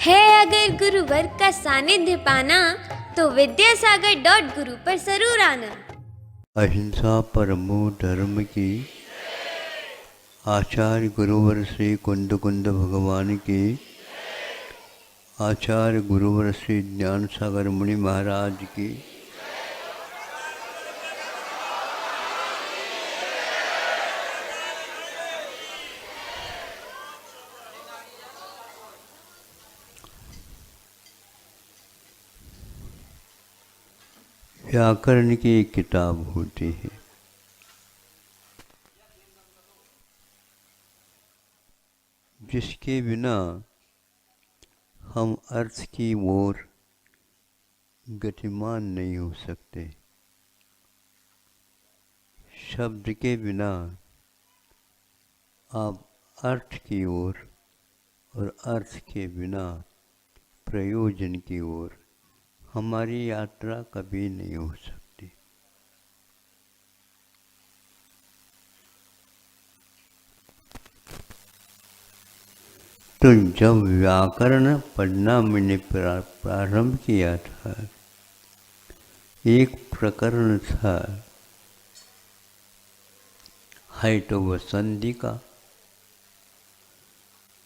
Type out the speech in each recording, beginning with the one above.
है अगर गुरुवर का सानिध्य पाना तो विद्यासागर.गुरु पर जरूर आना। अहिंसा परमो धर्म की। आचार्य गुरुवर श्री कुंद कुंद भगवान की। आचार्य गुरुवर श्री ज्ञान सागर मुनि महाराज की। व्याकरण की एक किताब होती है, जिसके बिना हम अर्थ की ओर गतिमान नहीं हो सकते। शब्द के बिना आप अर्थ की ओर और अर्थ के बिना प्रयोजन की ओर हमारी यात्रा कभी नहीं हो सकती। तो जब व्याकरण पढ़ना मैंने प्रारंभ किया था, एक प्रकरण था है तो वह संधि का,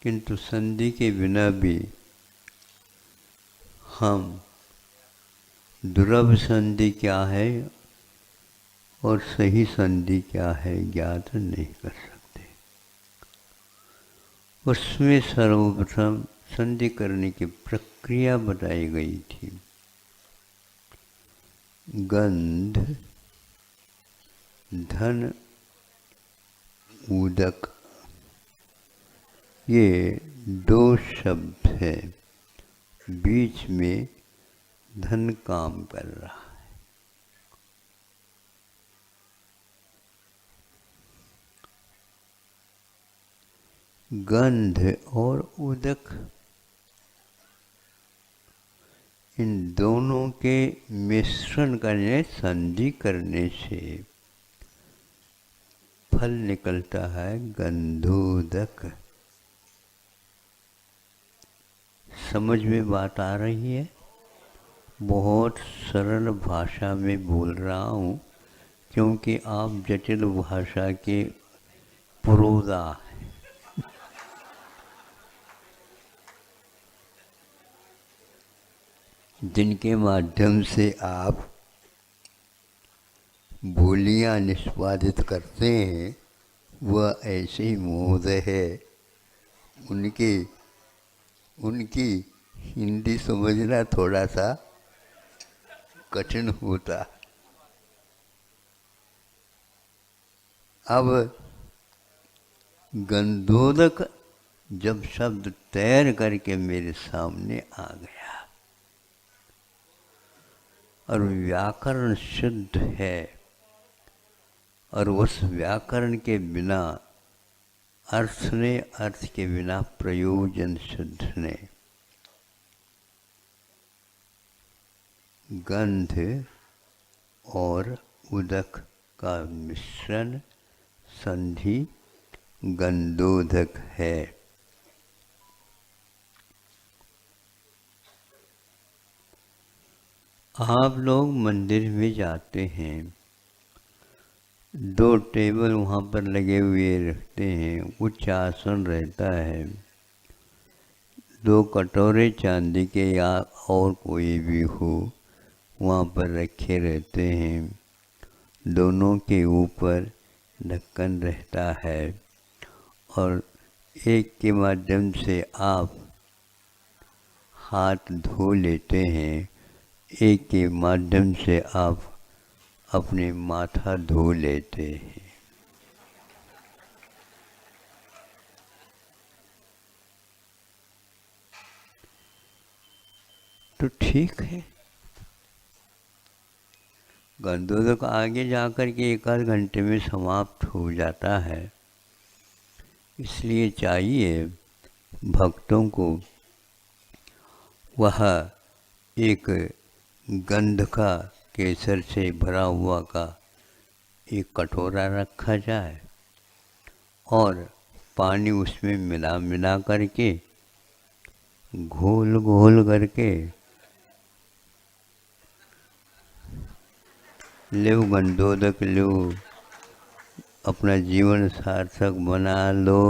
किंतु संधि के बिना भी हम दुर्लभ संधि क्या है और सही संधि क्या है ज्ञात नहीं कर सकते। उसमें सर्वप्रथम संधि करने की प्रक्रिया बताई गई थी। गंध, धन, उदक, ये दो शब्द हैं। बीच में धन काम कर रहा है। गंध और उदक, इन दोनों के मिश्रण करने, संधि करने से फल निकलता है गंधोदक। समझ में बात आ रही है? बहुत सरल भाषा में बोल रहा हूँ, क्योंकि आप जटिल भाषा के पुरोधा हैं। जिनके माध्यम से आप बोलियां निष्पादित करते हैं, वह ऐसे ही महोदय है। उनकी हिंदी समझना थोड़ा सा कठिन होता। अब गंधोदक जब शब्द तैर करके मेरे सामने आ गया और व्याकरण शुद्ध है, और उस व्याकरण के बिना अर्थ ने, अर्थ के बिना प्रयोजन शुद्ध ने, गंध और उदक का मिश्रण संधि गंधोदक है। आप लोग मंदिर में जाते हैं, दो टेबल वहाँ पर लगे हुए रखते हैं, उच्च आसन रहता है, दो कटोरे चांदी के या और कोई भी हो वहाँ पर रखे रहते हैं। दोनों के ऊपर ढक्कन रहता है और एक के माध्यम से आप हाथ धो लेते हैं, एक के माध्यम से आप अपने माथा धो लेते हैं। तो ठीक है, गंधोदक आगे जाकर के एक आध घंटे में समाप्त हो जाता है। इसलिए चाहिए भक्तों को वह एक गंध का, केसर से भरा हुआ का एक कटोरा रखा जाए और पानी उसमें मिला करके घोल घोल करके लो गंधोदक लो, अपना जीवन सार्थक बना लो।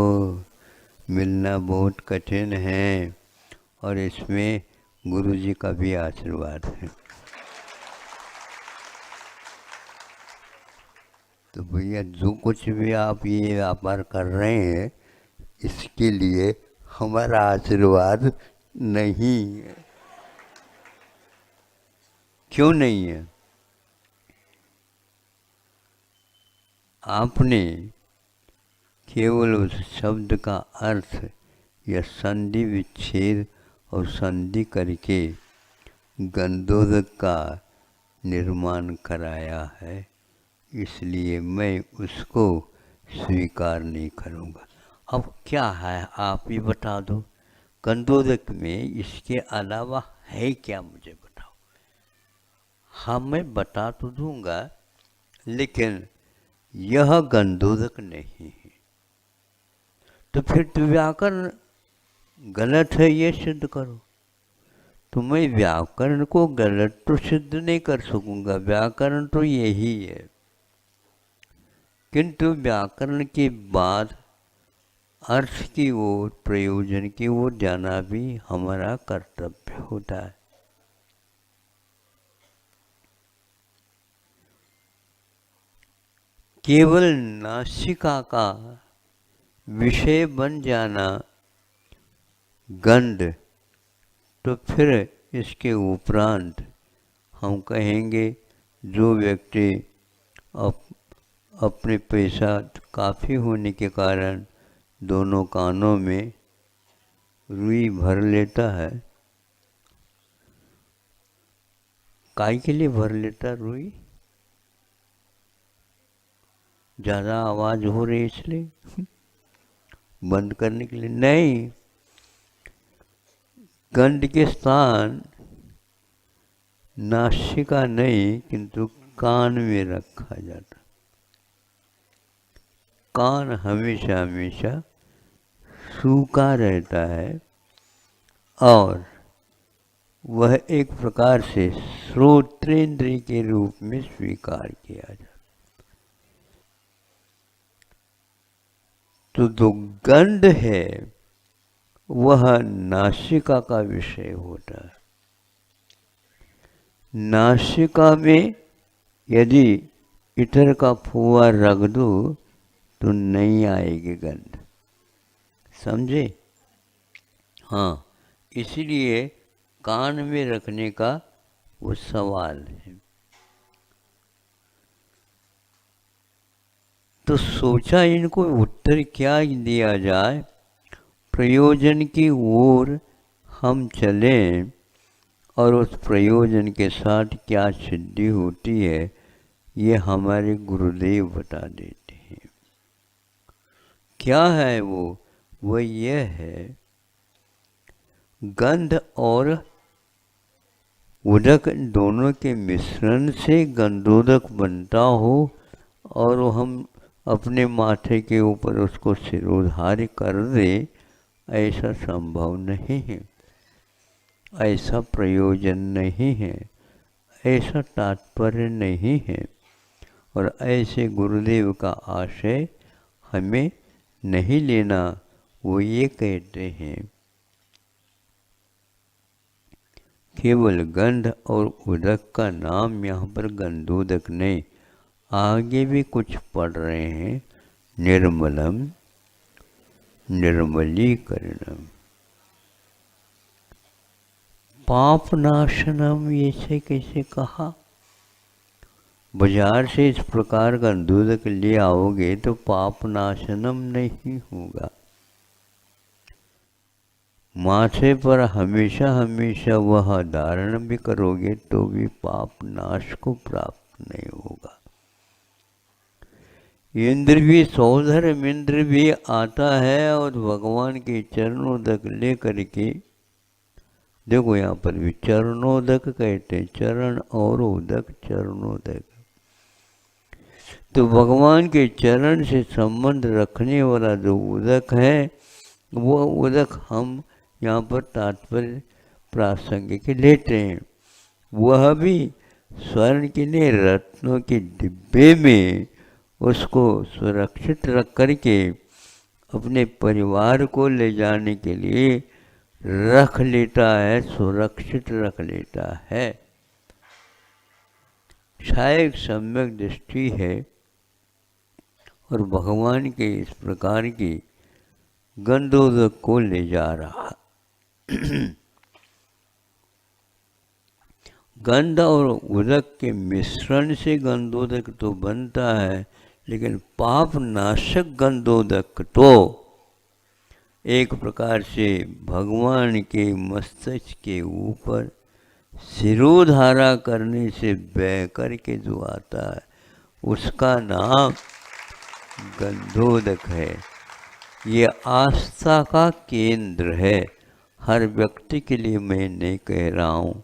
मिलना बहुत कठिन है और इसमें गुरु जी का भी आशीर्वाद है। तो भैया जो कुछ भी आप ये व्यापार कर रहे हैं, इसके लिए हमारा आशीर्वाद नहीं है। क्यों नहीं है? आपने केवल उस शब्द का अर्थ या संधि विच्छेद और संधि करके गंधोदक का निर्माण कराया है, इसलिए मैं उसको स्वीकार नहीं करूँगा। अब क्या है आप ही बता दो, गंधोदक में इसके अलावा है क्या, मुझे बताओ। हाँ मैं बता तो दूंगा, लेकिन यह गंधोदक नहीं है। तो फिर तो व्याकरण गलत है ये सिद्ध करो। तो मैं व्याकरण को गलत तो सिद्ध नहीं कर सकूंगा, व्याकरण तो यही है। किंतु व्याकरण के बाद अर्थ की ओर, प्रयोजन की ओर जाना भी हमारा कर्तव्य होता है। केवल नासिका का विषय बन जाना गंध, तो फिर इसके उपरांत हम कहेंगे जो व्यक्ति अपने पैसा काफ़ी होने के कारण दोनों कानों में रुई भर लेता है। काय के लिए भर लेता रुई? ज़्यादा आवाज़ हो रही इसलिए बंद करने के लिए नहीं। गंध के स्थान नासिका नहीं किंतु कान में रखा जाता। कान हमेशा हमेशा सूखा रहता है और वह एक प्रकार से श्रोत्रेंद्रिय के रूप में स्वीकार किया जाता। तो जो गंध है वह नासिका का विषय होता है। नासिका में यदि इतर का फुआ रख दो तो नहीं आएगी गंध, समझे? हाँ, इसलिए कान में रखने का वो सवाल है। तो सोचा इनको उत्तर क्या दिया जाए, प्रयोजन की ओर हम चलें और उस प्रयोजन के साथ क्या सिद्धि होती है ये हमारे गुरुदेव बता देते हैं। क्या है वो ये है, गंध और उदक दोनों के मिश्रण से गंधोदक बनता हो और हम अपने माथे के ऊपर उसको सिरोधार्य कर दे, ऐसा संभव नहीं है, ऐसा प्रयोजन नहीं है, ऐसा तात्पर्य नहीं है और ऐसे गुरुदेव का आशय हमें नहीं लेना। वो ये कहते हैं केवल गंध और उदक का नाम यहाँ पर गंधोदक नहीं, आगे भी कुछ पढ़ रहे हैं, निर्मलम निर्मलीकरणम पाप नाशनम, ऐसे कैसे कहा? बाजार से इस प्रकार का दूध ले आओगे तो पाप नाशनम नहीं होगा। माथे पर हमेशा हमेशा वह धारण भी करोगे तो भी पाप नाश को प्राप्त नहीं होगा। इंद्र भी सौधर्म इंद्र भी आता है और भगवान के चरणोदक ले करके, देखो यहाँ पर भी चरणोदक कहते हैं, चरण और उदक, चरणोदक। तो भगवान के चरण से संबंध रखने वाला जो उदक है, वो उदक हम यहाँ पर तात्पर्य प्रासंगिक लेते हैं। वह भी स्वर्ण के लिए रत्नों के डिब्बे में उसको सुरक्षित रख करके अपने परिवार को ले जाने के लिए रख लेता है, सुरक्षित रख लेता है। शायद सम्यक दृष्टि है और भगवान के इस प्रकार की गंधोदक को ले जा रहा। गंध और उदक के मिश्रण से गंधोदक तो बनता है, लेकिन पाप नाशक गंधोदक तो एक प्रकार से भगवान के मस्तिष्क के ऊपर शिरोधारा करने से बह करके जो आता है उसका नाम गंधोदक है। ये आस्था का केंद्र है। हर व्यक्ति के लिए मैं नहीं कह रहा हूँ,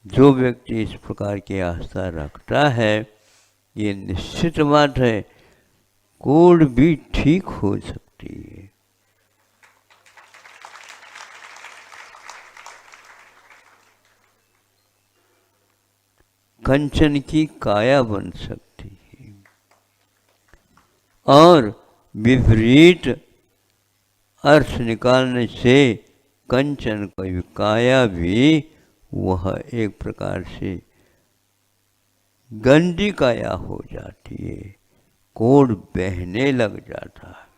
जो व्यक्ति इस प्रकार की आस्था रखता है, ये निश्चित बात है कोड भी ठीक हो सकती है। कंचन की काया बन सकती है और विपरीत अर्थ निकालने से कंचन की काया भी वह एक प्रकार से गंदी काया हो जाती है, कोड बहने लग जाता है।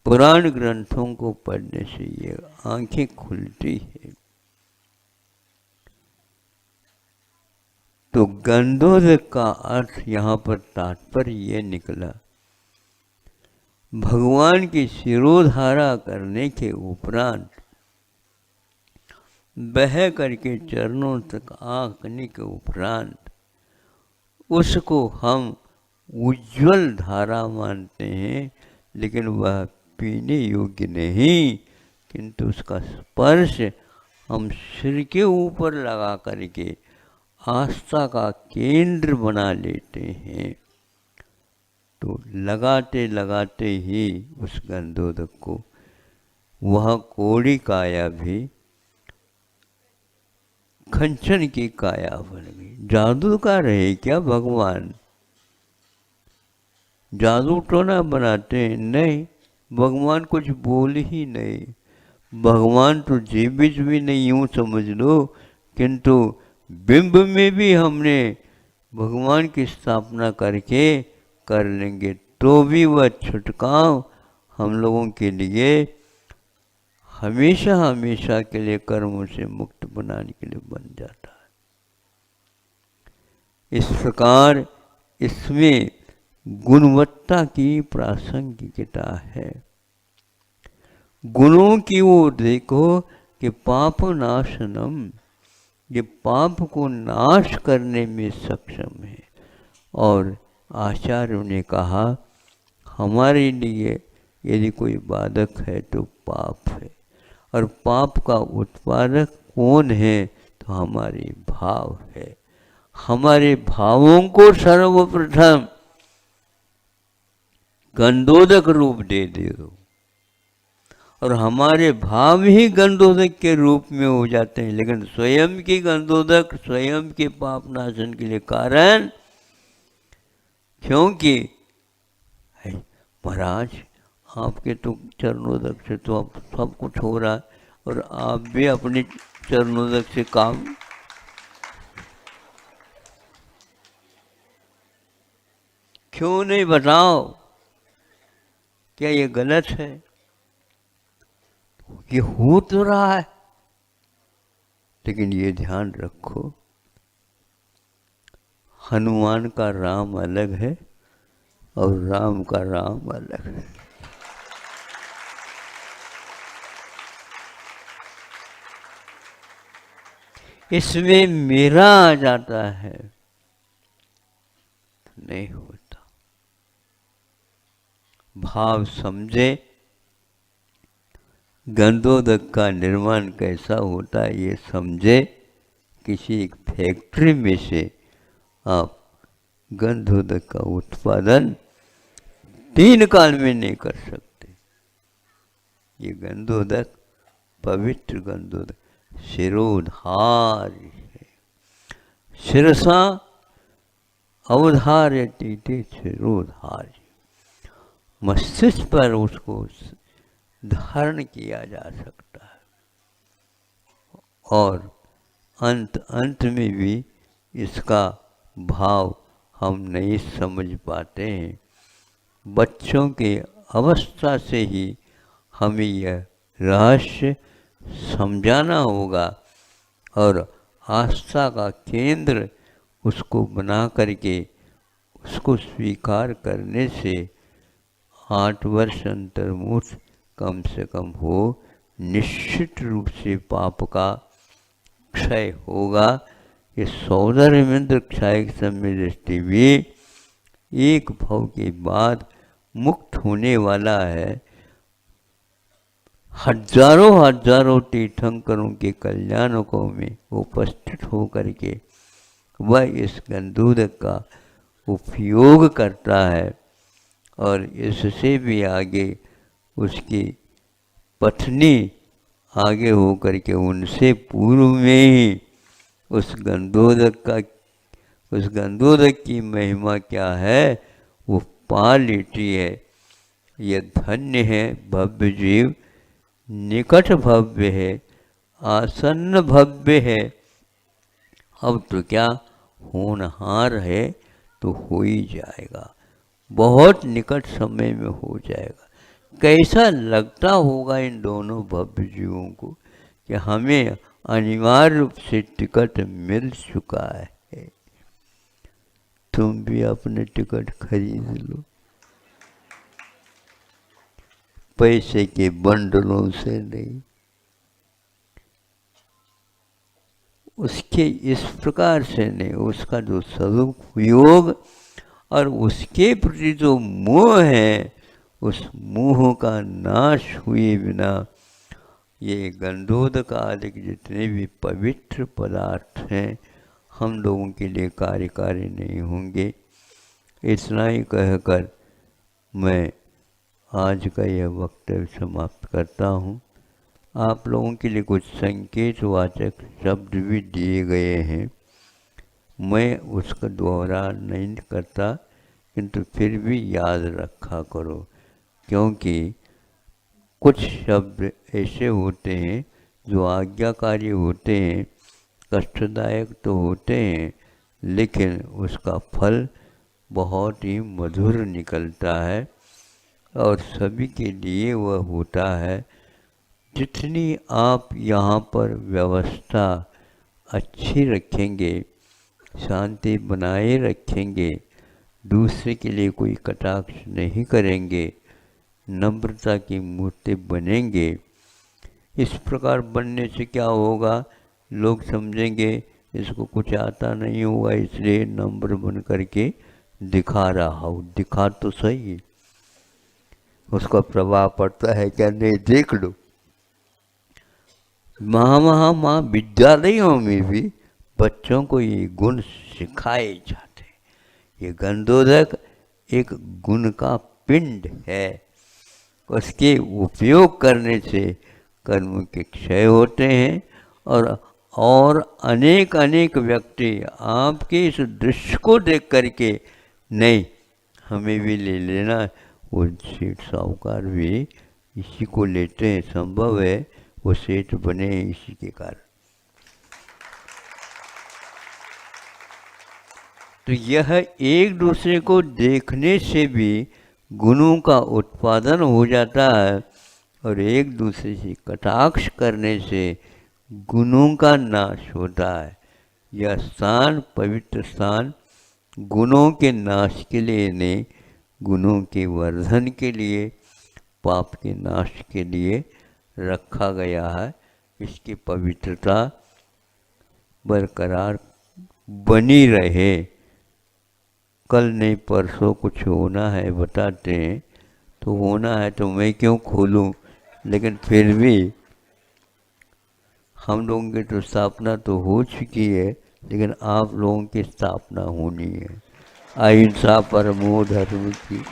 पुराण ग्रंथों को पढ़ने से ये आंखें खुलती है। तो गंधोदक का अर्थ यहाँ पर तात्पर्य ये निकला, भगवान की शिरोधारा करने के उपरांत बह करके चरणों तक आंकने के उपरांत उसको हम उज्जवल धारा मानते हैं, लेकिन वह पीने योग्य नहीं, किंतु उसका स्पर्श हम सिर के ऊपर लगा करके आस्था का केंद्र बना लेते हैं। तो लगाते लगाते ही उस गंधोदक को वह कोड़ी काया भी कंचन की काया बन गई। जादू का रहे क्या भगवान? जादू टोना बनाते हैं? नहीं, भगवान कुछ बोल ही नहीं। भगवान तो जीवित भी नहीं, यूं समझ लो, किंतु बिंब में भी हमने भगवान की स्थापना करके कर लेंगे तो भी वह छुटकाव हम लोगों के लिए हमेशा हमेशा के लिए कर्मों से मुक्त बनाने के लिए बन जाता है। इस प्रकार इसमें गुणवत्ता की प्रासंगिकता है। गुणों की ओर देखो कि पाप नाशनम, ये पाप को नाश करने में सक्षम है। और आचार्यों ने कहा हमारे लिए यदि कोई बाधक है तो पाप है, और पाप का उत्पादक कौन है? तो हमारे भाव है। हमारे भावों को सर्वप्रथम गंधोदक रूप दे दो, और हमारे भाव ही गंधोदक के रूप में हो जाते हैं। लेकिन स्वयं की गंधोदक, स्वयं के पाप नाशन के लिए कारण, क्योंकि महाराज आपके तो चरणोदक से तो अब सब कुछ हो रहा है, और आप भी अपने चरणोदक से काम क्यों नहीं बताओ? क्या ये गलत है? ये हो तो रहा है, लेकिन ये ध्यान रखो हनुमान का राम अलग है और राम का राम अलग है। इसमें मेरा आ जाता है, नहीं होता। भाव समझे, गंधोदक का निर्माण कैसा होता है ये समझे। किसी एक फैक्ट्री में से आप गंधोदक का उत्पादन 3 काल में नहीं कर सकते। ये गंधोदक पवित्र गंधोदक शिरोधार्य है। शिरसा अवधार्यते ते शिरोधार्य, मस्तिष्क पर उसको धारण किया जा सकता है। और अंत में भी इसका भाव हम नहीं समझ पाते हैं। बच्चों के अवस्था से ही हमें यह रहस्य समझाना होगा और आस्था का केंद्र उसको बना करके उसको स्वीकार करने से 8 वर्ष अंतर्मुख कम से कम हो, निश्चित रूप से पाप का क्षय होगा। इस सौंदर्यमिंद्र क्षय समय दृष्टि भी एक भव के बाद मुक्त होने वाला है। हजारों तीर्थंकरों के कल्याणकों में उपस्थित होकर के वह इस गंधोदक का उपयोग करता है और इससे भी आगे उसकी पत्नी आगे होकर के उनसे पूर्व में ही उस गंधोदक की महिमा क्या है वो पा लेती है। यह धन्य है भव्य जीव, निकट भव्य है, आसन्न भव्य है। अब तो क्या होनहार है तो हो ही जाएगा, बहुत निकट समय में हो जाएगा। कैसा लगता होगा इन दोनों भव्य जीवों को कि हमें अनिवार्य रूप से टिकट मिल चुका है। तुम भी अपने टिकट खरीद लो, पैसे के बंडलों से नहीं। उसके इस प्रकार से नहीं, उसका जो सदुपयोग और उसके प्रति जो मोह है, उस मोह का नाश हुए बिना ये गंधोदक आदि जितने भी पवित्र पदार्थ हैं हम लोगों के लिए कार्यकारी नहीं होंगे। इतना ही कहकर मैं आज का यह वक्तव्य समाप्त करता हूँ। आप लोगों के लिए कुछ संकेतवाचक शब्द भी दिए गए हैं, मैं उसका दोहरा नहीं करता, किंतु फिर भी याद रखा करो, क्योंकि कुछ शब्द ऐसे होते हैं जो आज्ञाकारी होते हैं, कष्टदायक तो होते हैं, लेकिन उसका फल बहुत ही मधुर निकलता है और सभी के लिए वह होता है। जितनी आप यहाँ पर व्यवस्था अच्छी रखेंगे, शांति बनाए रखेंगे, दूसरे के लिए कोई कटाक्ष नहीं करेंगे, नम्रता की मूर्ति बनेंगे। इस प्रकार बनने से क्या होगा, लोग समझेंगे इसको कुछ आता नहीं होगा इसलिए नम्र बन करके दिखा रहा हो। दिखा तो सही, उसका प्रभाव पड़ता है क्या नहीं देख लो। विद्यालयों में भी बच्चों को ये गुण सिखाए जाते हैं। ये गंधोदक एक गुण का पिंड है, उसके उपयोग करने से कर्म के क्षय होते हैं और अनेक व्यक्ति आपके इस दृश्य को देख करके नहीं हमें भी ले लेना, वो सेठ साहूकार भी इसी को लेते हैं। संभव है वो सेठ बने इसी के कारण। तो यह एक दूसरे को देखने से भी गुणों का उत्पादन हो जाता है और एक दूसरे से कटाक्ष करने से गुणों का नाश होता है। यह स्थान पवित्र स्थान गुणों के नाश के लिए नहीं, गुणों के वर्धन के लिए, पाप के नाश के लिए रखा गया है। इसकी पवित्रता बरकरार बनी रहे। कल नहीं परसों कुछ होना है बताते हैं, तो होना है तो मैं क्यों खोलूं, लेकिन फिर भी हम लोगों की तो स्थापना तो हो चुकी है, लेकिन आप लोगों की स्थापना होनी है। अहिंसा परमो धर्म की।